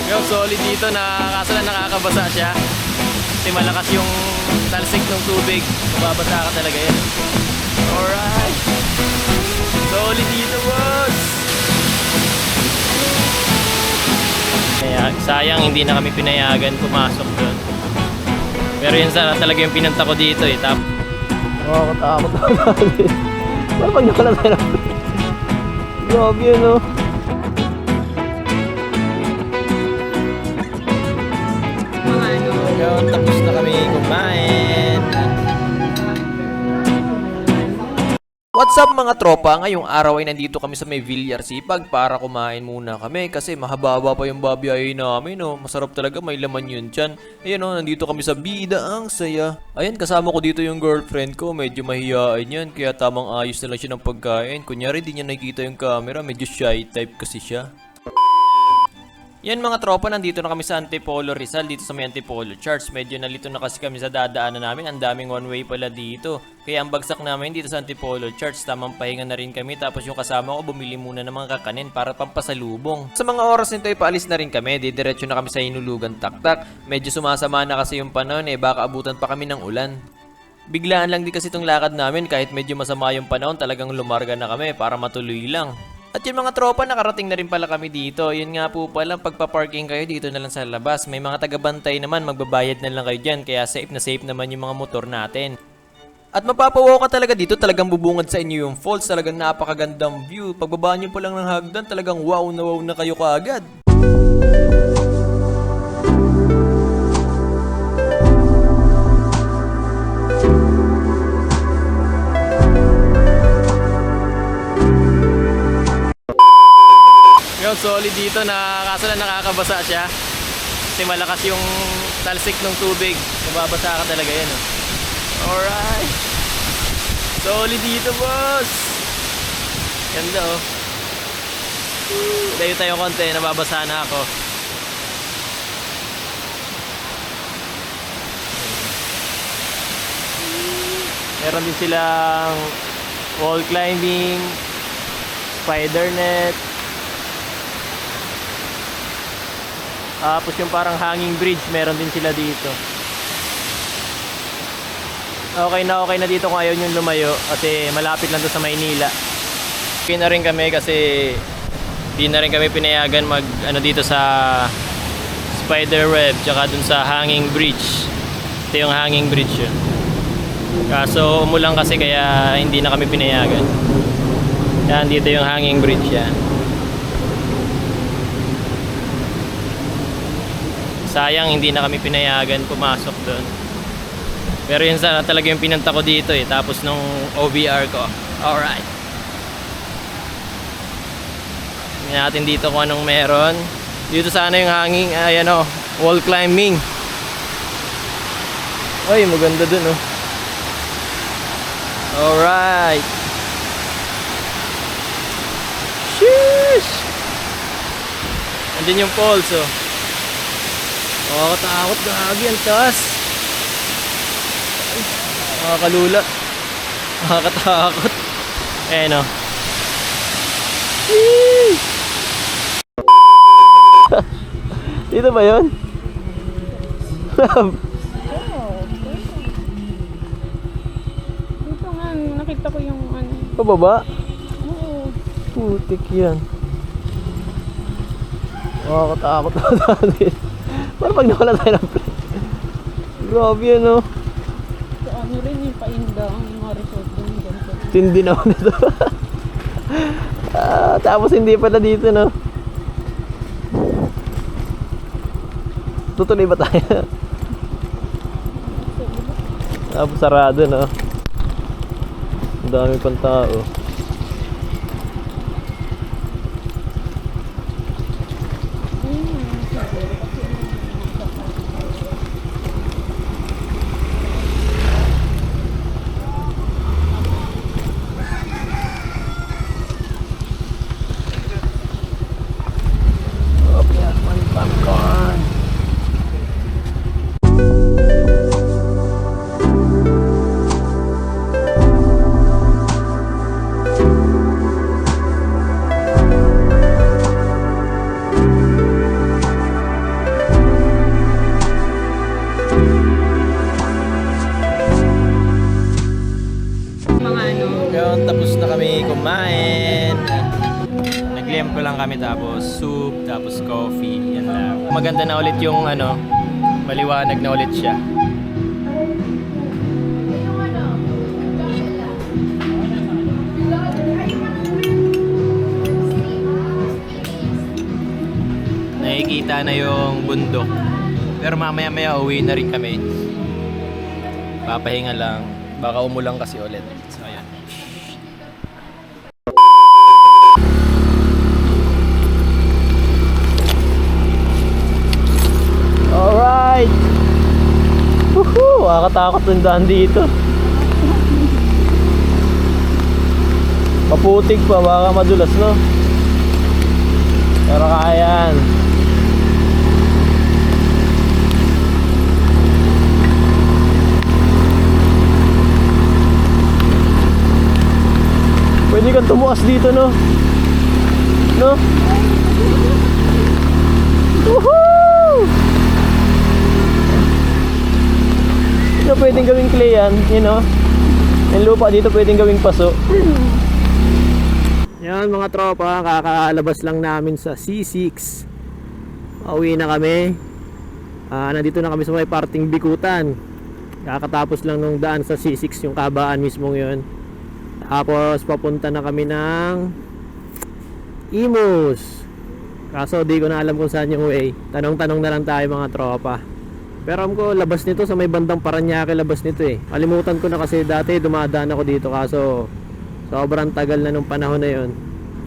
Yo, solid dito na kaso lang nakakabasa siya. Kasi malakas yung talsik ng tubig. Mababasa ka talaga yan. Alright. Solid dito, boss. Kaya sayang hindi na kami pinayagan pumasok doon. Pero yun sana talaga yung pinunta ko dito eh. Nakakatakot na natin. Parang pag nakala tayo ng... Grabe yun, no? Ngayon, tapos na kami kumain. What's up mga tropa? Ngayong araw ay nandito kami sa may Villar Sipag para kumain muna kami kasi mahaba pa yung babiyahe namin, no? Masarap talaga, may laman yun dyan. Ayan, no? Nandito kami sa bida, ang saya. Ayan, kasama ko dito yung girlfriend ko, medyo mahihain yan, kaya tamang ayos na lang siya ng pagkain. Kunyari di niya nakikita yung camera, medyo shy type kasi siya. Yan mga tropa, nandito na kami sa Antipolo Rizal, dito sa may Antipolo Church. Medyo nalito na kasi kami sa dadaanan namin, ang daming one way pala dito. Kaya ang bagsak namin dito sa Antipolo Church, tamang pahinga na rin kami. Tapos yung kasama ko bumili muna ng mga kakanin para pampasalubong. Sa mga oras nito ay paalis na rin kami, didiretso na kami sa Hinulugan Taktak. Medyo sumasama na kasi yung panahon baka abutan pa kami ng ulan. Biglaan lang din kasi itong lakad namin, kahit medyo masama yung panahon, talagang lumarga na kami para matuloy lang. At yung mga tropa, nakarating na rin pala kami dito. Yun nga po pala, pagpa-parking kayo dito na lang sa labas. May mga tagabantay naman, magbabayad na lang kayo dyan. Kaya safe na safe naman yung mga motor natin. At mapapawaw ka talaga dito, talagang bubungad sa inyo yung falls. Talagang napakagandang view. Pagbaba nyo pa lang ng hagdan, talagang wow na kayo kaagad. Yo, solid dito na kaso lang nakakabasa siya. Kasi malakas yung talsik ng tubig. Mababasa ka talaga yan. Alright. Solid dito, boss. Ganda, oh. Dayo tayo konti, nababasa na ako. Meron din silang wall climbing, spider net. Tapos yung parang hanging bridge, meron din sila dito. Okay na dito kung ayaw nyo lumayo kasi malapit lang to sa Maynila. Okay na rin kami kasi di na rin kami pinayagan mag dito sa spider web tsaka dun sa hanging bridge. Ito yung hanging bridge yun. Kaso umulan kasi kaya hindi na kami pinayagan. Yan, dito yung hanging bridge yan. Sayang hindi na kami pinayagan pumasok doon. Pero yun sana talaga yung pinunta ko dito tapos nung OBR ko. Alright. Tingnan natin dito kung anong meron. Dito sana yung hanging, ayan wall climbing. Ay, maganda dun Alright. Sheesh! Andun yung falls Nakakatakot, gagi, ang taas. Nakakalula. Nakakatakot. Dito ba yun? Dito nga, nakita ko yung Pababa? Oo. Putik yan. Nakakatakot na natin. Parang pag nakala tayo ng plane. Grabe yan So, rin yung painda ang mga resort doon. Tindi naman ito. Tapos hindi pala dito Tutuloy ba tayo? Tapos sarado Ang dami pang tao. ko lang kami tapos soup, tapos coffee, yan lang. Maganda na ulit yung ano, maliwanag na ulit siya. Nakikita na yung bundok. Pero mamaya-maya uwi na rin kami. Papahinga lang. Baka umulang kasi ulit. So, ayan. Alright! Woohoo! Nakakatakot yung daan dito. Maputik pa, baka madulas, no? Pero kaya yan. Pwede kang tumuas dito, no? No? Woohoo! Ito pwedeng gawing clay yan, you know? Yung lupa dito pwedeng gawing paso. Yan mga tropa, kakalabas lang namin sa C6. Pauwi na kami. Nandito na kami sa may parting Bikutan. Kakatapos lang nung daan sa C6, yung kabaan mismong yun. Tapos papunta na kami ng Imus. Kaso di ko na alam kung saan yung way. Tanong-tanong na lang tayo mga tropa. Pero alam ko labas nito sa may bandang Paranaque, labas nito eh. Kalimutan ko na kasi dati dumadaan ako dito, kaso sobrang tagal na nung panahon na yon.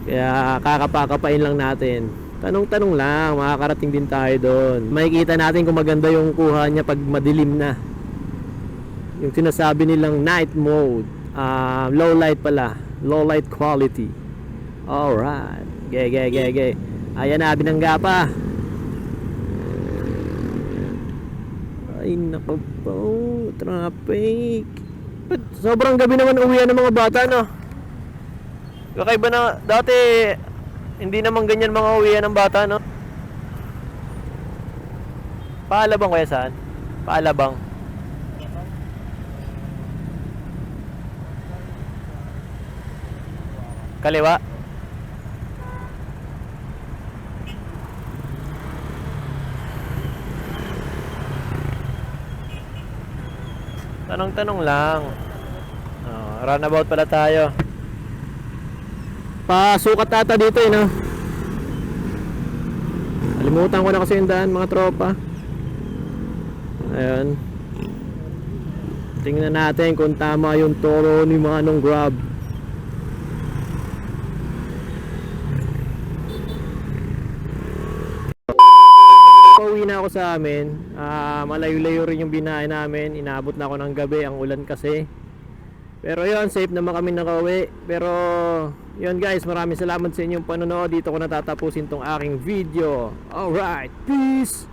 Kaya kakapakapain lang natin. Tanong-tanong lang, makakarating din tayo doon. Makikita natin kung maganda yung kuha niya pag madilim na. Yung sinasabi nilang night mode. Low light pala, low light quality. Alright, ge. Ayan na, binangga pa. Ay naku po, traffic. But sobrang gabi naman uwian ng mga bata, no? Kakaiba na, dati hindi naman ganyan mga uwian ng bata, no? Paalabang kaya saan? Paalabang. Kaliwa. Tanong-tanong lang. Runabout pala tayo. Pasukat ata dito eh, no? Kalimutan ko na kasi yung daan mga tropa. Ayun. Tingnan natin kung tama yung toro ni Manong Grab. Pauwi na ako sa amin. Malayo-layo rin yung binahe namin. Inaabot na ako ng gabi, ang ulan kasi. Pero yun, safe naman kami nakauwi. Pero yun guys, maraming salamat sa inyong panonood. Dito ko natatapusin tong aking video. Alright, peace!